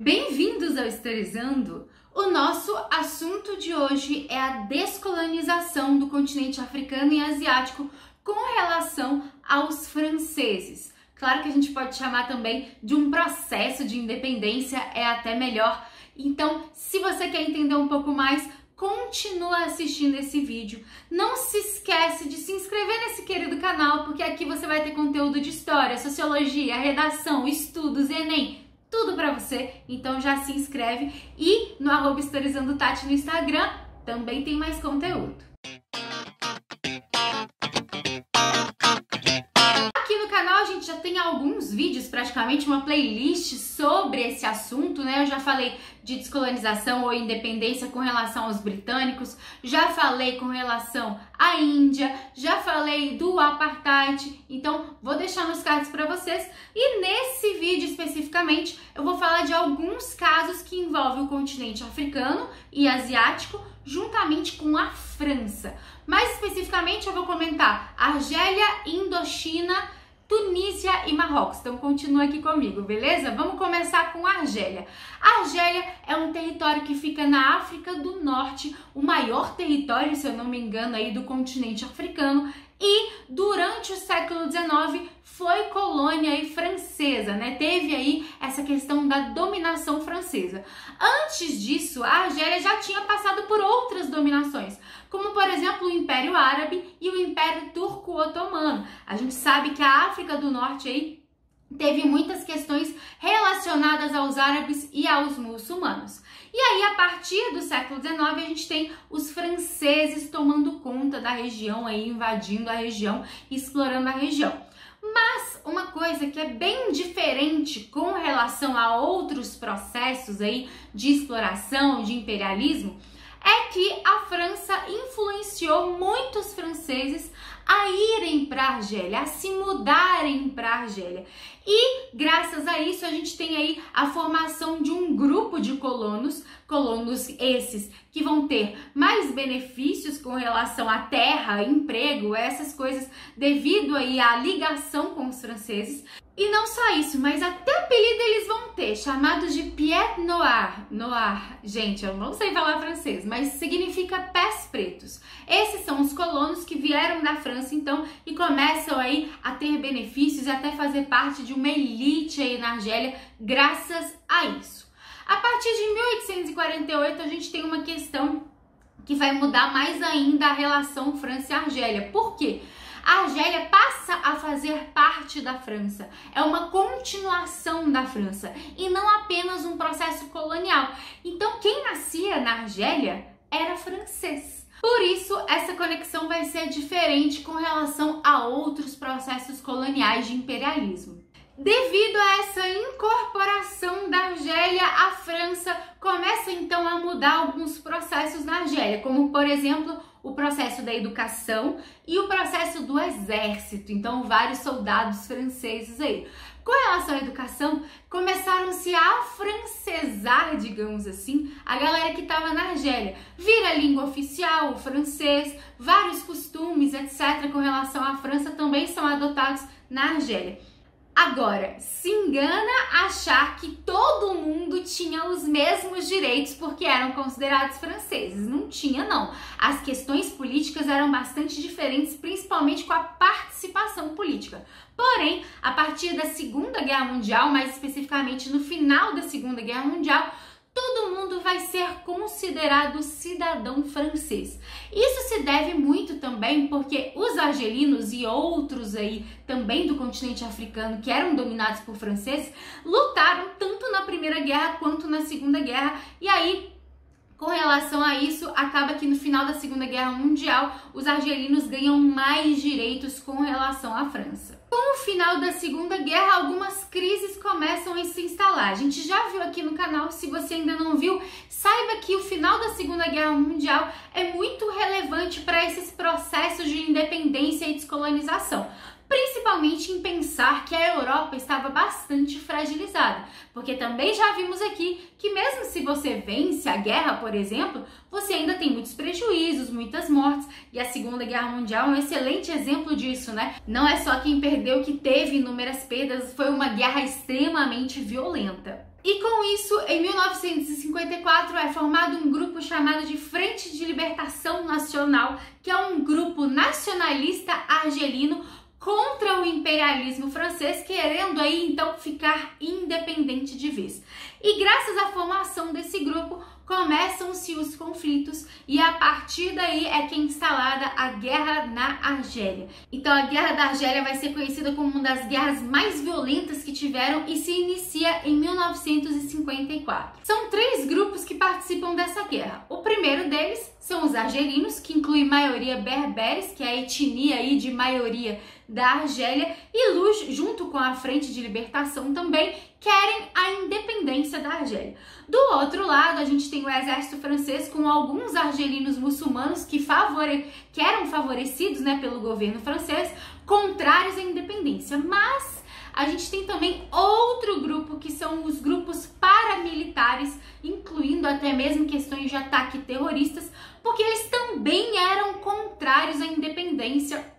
Bem-vindos ao Historizando! O nosso assunto de hoje é a descolonização do continente africano e asiático com relação aos franceses. Claro que a gente pode chamar também de um processo de independência, é até melhor. Então, se você quer entender um pouco mais, continua assistindo esse vídeo. Não se esquece de se inscrever nesse querido canal, porque aqui você vai ter conteúdo de história, sociologia, redação, estudos, Enem, tudo pra você. Então já se inscreve e no @historizandotati no Instagram também tem mais conteúdo. Aqui no canal a gente já tem alguns vídeos, praticamente uma playlist sobre esse assunto, né? Eu já falei de descolonização ou independência com relação aos britânicos, já falei com relação à Índia, já falei do apartheid, então vou deixar nos cards para vocês. E nesse vídeo especificamente eu vou falar de alguns casos que envolvem o continente africano e asiático juntamente com a França. Mais especificamente eu vou comentar Argélia, Indochina, Tunísia e Marrocos. Então continua aqui comigo, beleza? Vamos começar com a Argélia. A Argélia é um território que fica na África do Norte, o maior território, se eu não me engano, aí do continente africano, e durante o século XIX foi colônia aí francesa, né? Teve aí essa questão da dominação francesa. Antes disso, a Argélia já tinha passado por outras dominações, como por exemplo o Império Árabe e o Império Turco-Otomano. A gente sabe que a África do Norte aí teve muitas questões relacionadas aos árabes e aos muçulmanos. E aí, a partir do século XIX, a gente tem os franceses tomando conta da região, aí, invadindo a região, explorando a região. Mas uma coisa que é bem diferente com relação a outros processos aí de exploração, de imperialismo, é que a França influenciou muitos franceses a irem para a Argélia, a se mudarem para a Argélia. E graças a isso a gente tem aí a formação de um grupo de colonos esses que vão ter mais benefícios com relação à terra, emprego, essas coisas devido aí à ligação com os franceses. E não só isso, mas até apelido eles vão ter, chamados de Pied Noir. Noir, gente, eu não sei falar francês, mas significa pés pretos. Esses são os colonos que vieram da França, então, e começam aí a ter benefícios e até fazer parte de uma elite aí na Argélia, graças a isso. A partir de 1848, a gente tem uma questão que vai mudar mais ainda a relação França e Argélia. Por quê? A Argélia passa a fazer parte da França, é uma continuação da França e não apenas um processo colonial. Então, quem nascia na Argélia era francês. Por isso, essa conexão vai ser diferente com relação a outros processos coloniais de imperialismo. Devido a essa incorporação da Argélia, a França começa então a mudar alguns processos na Argélia, como por exemplo o processo da educação e o processo do exército. Então, vários soldados franceses aí. Com relação à educação, começaram-se a afrancesar, digamos assim, a galera que estava na Argélia. Vira a língua oficial, o francês, vários costumes, etc., com relação à França também são adotados na Argélia. Agora, se engana achar que todo mundo tinha os mesmos direitos porque eram considerados franceses. Não tinha, não. As questões políticas eram bastante diferentes, principalmente com a participação política. Porém, a partir da Segunda Guerra Mundial, mais especificamente no final da Segunda Guerra Mundial, todo mundo vai ser considerado cidadão francês. Isso se deve muito também porque os argelinos e outros aí também do continente africano que eram dominados por franceses lutaram tanto na Primeira Guerra quanto na Segunda Guerra. E aí, com relação a isso, acaba que no final da Segunda Guerra Mundial, os argelinos ganham mais direitos com relação à França. Com o final da Segunda Guerra, algumas crises começam a se instalar. A gente já viu aqui no canal, se você ainda não viu, saiba que o final da Segunda Guerra Mundial é muito relevante para esses processos de independência e descolonização. Principalmente em pensar que a Europa estava bastante fragilizada, porque também já vimos aqui que mesmo se você vence a guerra, por exemplo, você ainda tem muitos prejuízos, muitas mortes, e a Segunda Guerra Mundial é um excelente exemplo disso, né? Não é só quem perdeu que teve inúmeras perdas, foi uma guerra extremamente violenta. E com isso, em 1954, é formado um grupo chamado de Frente de Libertação Nacional, que é um grupo nacionalista argelino contra o imperialismo francês, querendo aí então ficar independente de vez. E graças à formação desse grupo, começam-se os conflitos e a partir daí é que é instalada a Guerra na Argélia. Então a Guerra da Argélia vai ser conhecida como uma das guerras mais violentas que tiveram e se inicia em 1954. São 3 grupos que participam dessa guerra. O primeiro deles são os argelinos, que inclui maioria berberes, que é a etnia aí de maioria da Argélia, e Luz, junto com a Frente de Libertação também, querem a independência da Argélia. Do outro lado, a gente tem o exército francês com alguns argelinos muçulmanos que eram favorecidos, né, pelo governo francês, contrários à independência. Mas a gente tem também outro grupo, que são os grupos paramilitares, incluindo até mesmo questões de ataque terroristas, porque eles também eram contrários à independência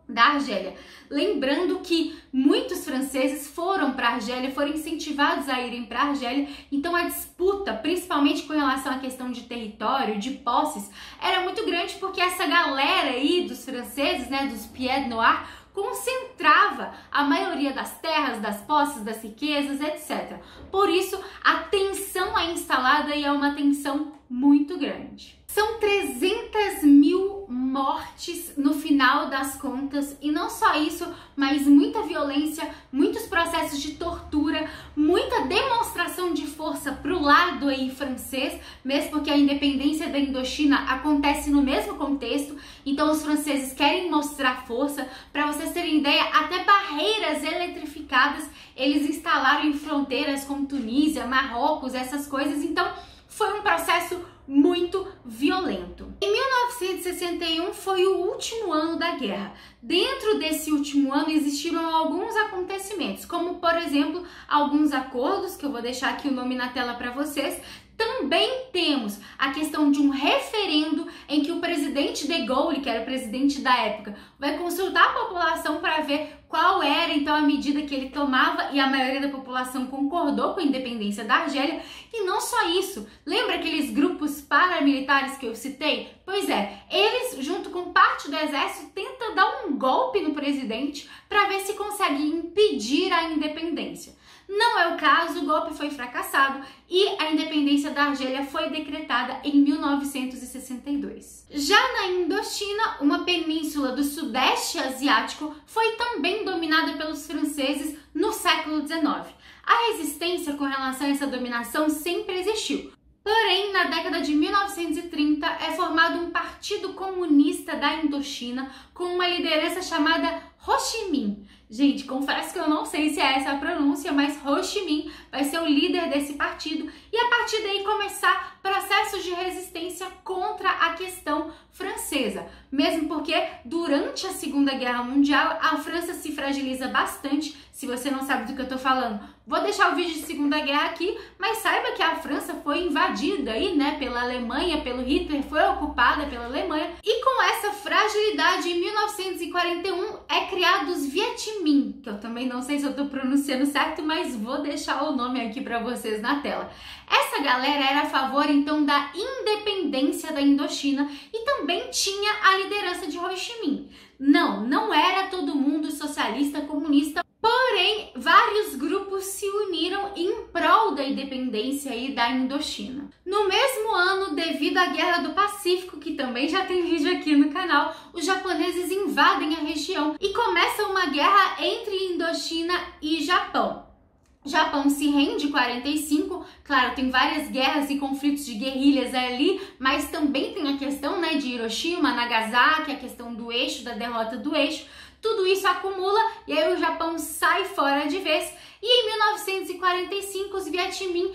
da Argélia. Lembrando que muitos franceses foram para a Argélia, foram incentivados a irem para a Argélia, então a disputa, principalmente com relação à questão de território, de posses, era muito grande porque essa galera aí dos franceses, né, dos pieds noirs, concentrava a maioria das terras, das posses, das riquezas, etc. Por isso, a tensão é instalada e é uma tensão muito grande. São 300 mil mortes no final das contas, e não só isso, mas muita violência, muitos processos de tortura, muita demonstração de força pro lado aí francês, mesmo porque a independência da Indochina acontece no mesmo contexto, então os franceses querem mostrar força. Para vocês terem ideia, até barreiras eletrificadas eles instalaram em fronteiras como Tunísia, Marrocos, essas coisas, então foi um processo muito violento. Em 1961 foi o último ano da guerra. Dentro desse último ano existiram alguns acontecimentos, como por exemplo, alguns acordos, que eu vou deixar aqui o nome na tela para vocês. Também temos a questão de um referendo em que o presidente de Gaulle, que era o presidente da época, vai consultar a população para ver qual era então a medida que ele tomava, e a maioria da população concordou com a independência da Argélia. E não só isso, lembra aqueles grupos paramilitares que eu citei? Pois é, eles junto com parte do exército tentam dar um golpe no presidente para ver se consegue impedir a independência. Não é o caso, o golpe foi fracassado e a independência da Argélia foi decretada em 1962. Já na Indochina, uma península do Sudeste Asiático, foi também dominada pelos franceses no século XIX. A resistência com relação a essa dominação sempre existiu. Porém, na década de 1930, é formado um partido comunista da Indochina com uma liderança chamada Ho Chi Minh. Gente, confesso que eu não sei se é essa a pronúncia, mas Ho Chi Minh vai ser o líder desse partido e a partir daí começar processos de resistência contra a questão francesa. Mesmo porque durante a Segunda Guerra Mundial a França se fragiliza bastante. Se você não sabe do que eu tô falando, vou deixar o vídeo de Segunda Guerra aqui, mas saiba que a França foi invadida aí, né, pela Alemanha, pelo Hitler, foi ocupada pela Alemanha. E com essa fragilidade, em 1941 é criado os Viet Minh, que eu também não sei se eu tô pronunciando certo, mas vou deixar o nome aqui para vocês na tela. Essa galera era a favor então da independência da Indochina e também tinha a liderança de Ho Chi Minh. Não era todo mundo socialista, comunista, porém vários grupos se uniram em prol da independência aí da Indochina. No mesmo ano, devido à Guerra do Pacífico, que também já tem vídeo aqui no canal, os japoneses invadem a região e começa uma guerra entre Indochina e Japão. Japão se rende em 45, claro, tem várias guerras e conflitos de guerrilhas ali, mas também tem a questão, né, de Hiroshima, Nagasaki, a questão do eixo, da derrota do eixo. Tudo isso acumula e aí o Japão sai fora de vez. E em 1945 os Viet Minh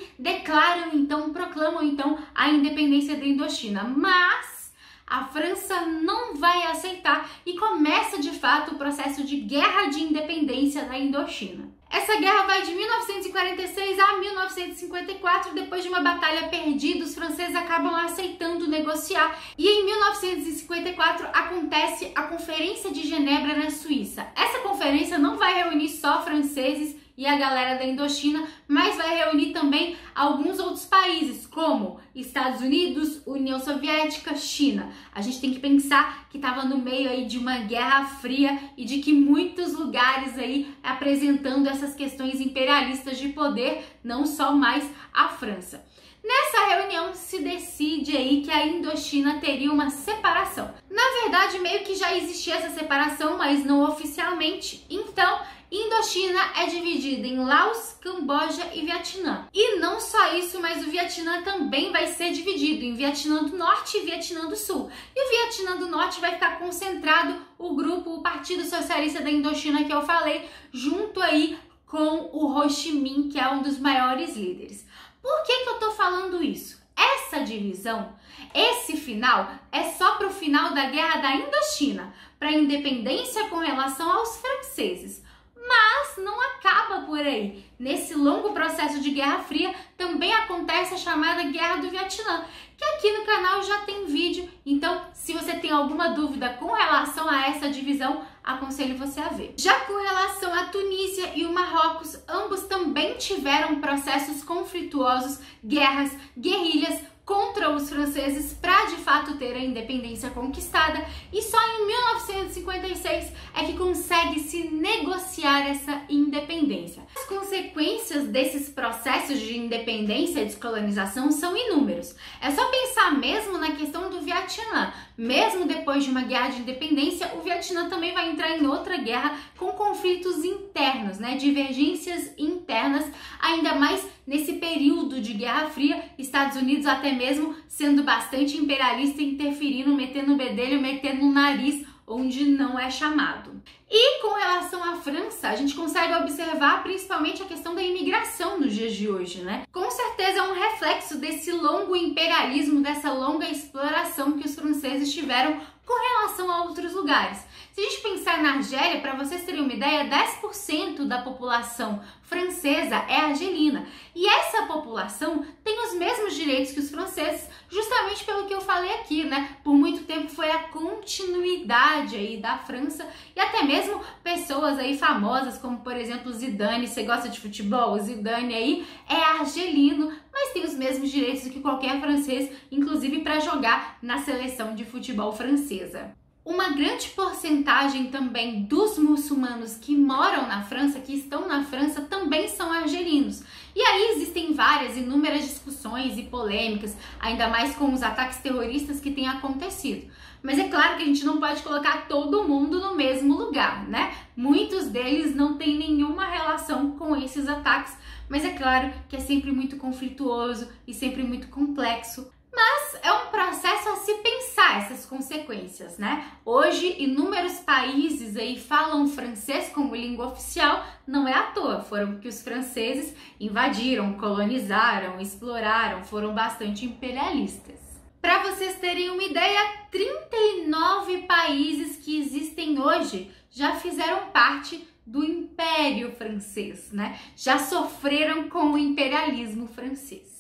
proclamam então a independência da Indochina. Mas a França não vai aceitar e começa de fato o processo de guerra de independência da Indochina. Essa guerra vai de 1946 a 1954, depois de uma batalha perdida, os franceses acabam aceitando negociar e em 1954 acontece a Conferência de Genebra na Suíça. Essa conferência não vai reunir só franceses e a galera da Indochina, mas vai reunir também alguns outros países, como Estados Unidos, União Soviética, China. A gente tem que pensar que estava no meio aí de uma guerra fria e de que muitos lugares aí apresentando essas questões imperialistas de poder, não só mais a França. Nessa reunião se decide aí que a Indochina teria uma separação. Na verdade, meio que já existia essa separação, mas não oficialmente. Então, Indochina é dividida em Laos, Camboja e Vietnã. E não só isso, mas o Vietnã também vai ser dividido em Vietnã do Norte e Vietnã do Sul. E o Vietnã do Norte vai ficar concentrado o Partido Socialista da Indochina que eu falei, junto aí com o Ho Chi Minh, que é um dos maiores líderes. Por que eu tô falando isso? Essa divisão, esse final, é só para o final da Guerra da Indochina, para a independência com relação aos franceses. Mas não acaba por aí. Nesse longo processo de Guerra Fria também acontece a chamada Guerra do Vietnã, que aqui no canal já tem vídeo, então se você tem alguma dúvida com relação a essa divisão, aconselho você a ver. Já com relação à Tunísia e o Marrocos, ambos também tiveram processos conflituosos, guerras, guerrilhas contra os franceses para de fato ter a independência conquistada, e só em 1956 é que consegue-se negociar essa independência. As consequências desses processos de independência e descolonização são inúmeros. É só pensar mesmo na questão do Vietnã. Mesmo depois de uma guerra de independência, o Vietnã também vai entrar em outra guerra com conflitos internos, divergências internas, ainda mais nesse período de Guerra Fria, Estados Unidos até mesmo sendo bastante imperialista, interferindo, metendo o bedelho, metendo o nariz onde não é chamado. E com relação à França, a gente consegue observar principalmente a questão da imigração nos dias de hoje, Com certeza é um reflexo desse longo imperialismo, dessa longa exploração que os franceses tiveram com relação a outros lugares. Se a gente pensar na Argélia, para vocês terem uma ideia, 10% da população francesa é argelina. E essa população tem os mesmos direitos que os franceses, justamente pelo que eu falei aqui, Por muito tempo foi a continuidade aí da França, e até mesmo pessoas aí famosas, como por exemplo Zidane. Você gosta de futebol? O Zidane aí é argelino, mas tem os mesmos direitos do que qualquer francês, inclusive para jogar na seleção de futebol francesa. Uma grande porcentagem também dos muçulmanos que moram na França, que estão na França, também são argelinos. E aí existem inúmeras discussões e polêmicas, ainda mais com os ataques terroristas que têm acontecido. Mas é claro que a gente não pode colocar todo mundo no mesmo lugar, Muitos deles não têm nenhuma relação com esses ataques, mas é claro que é sempre muito conflituoso e sempre muito complexo. Mas é um processo a se pensar essas consequências, Hoje, inúmeros países aí falam francês como língua oficial, não é à toa, foram porque os franceses invadiram, colonizaram, exploraram, foram bastante imperialistas. Para vocês terem uma ideia, 39 países que existem hoje já fizeram parte do Império Francês, Já sofreram com o imperialismo francês.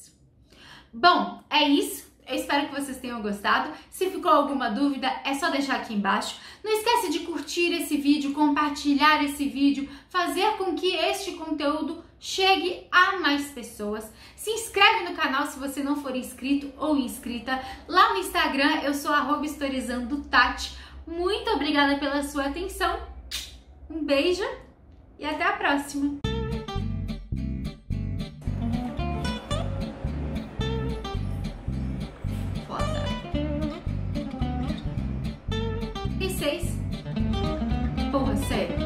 Bom, é isso. Eu espero que vocês tenham gostado. Se ficou alguma dúvida, é só deixar aqui embaixo. Não esquece de curtir esse vídeo, compartilhar esse vídeo, fazer com que este conteúdo chegue a mais pessoas. Se inscreve no canal se você não for inscrito ou inscrita. Lá no Instagram eu sou @historizandotati. Muito obrigada pela sua atenção. Um beijo e até a próxima. Porra, sério.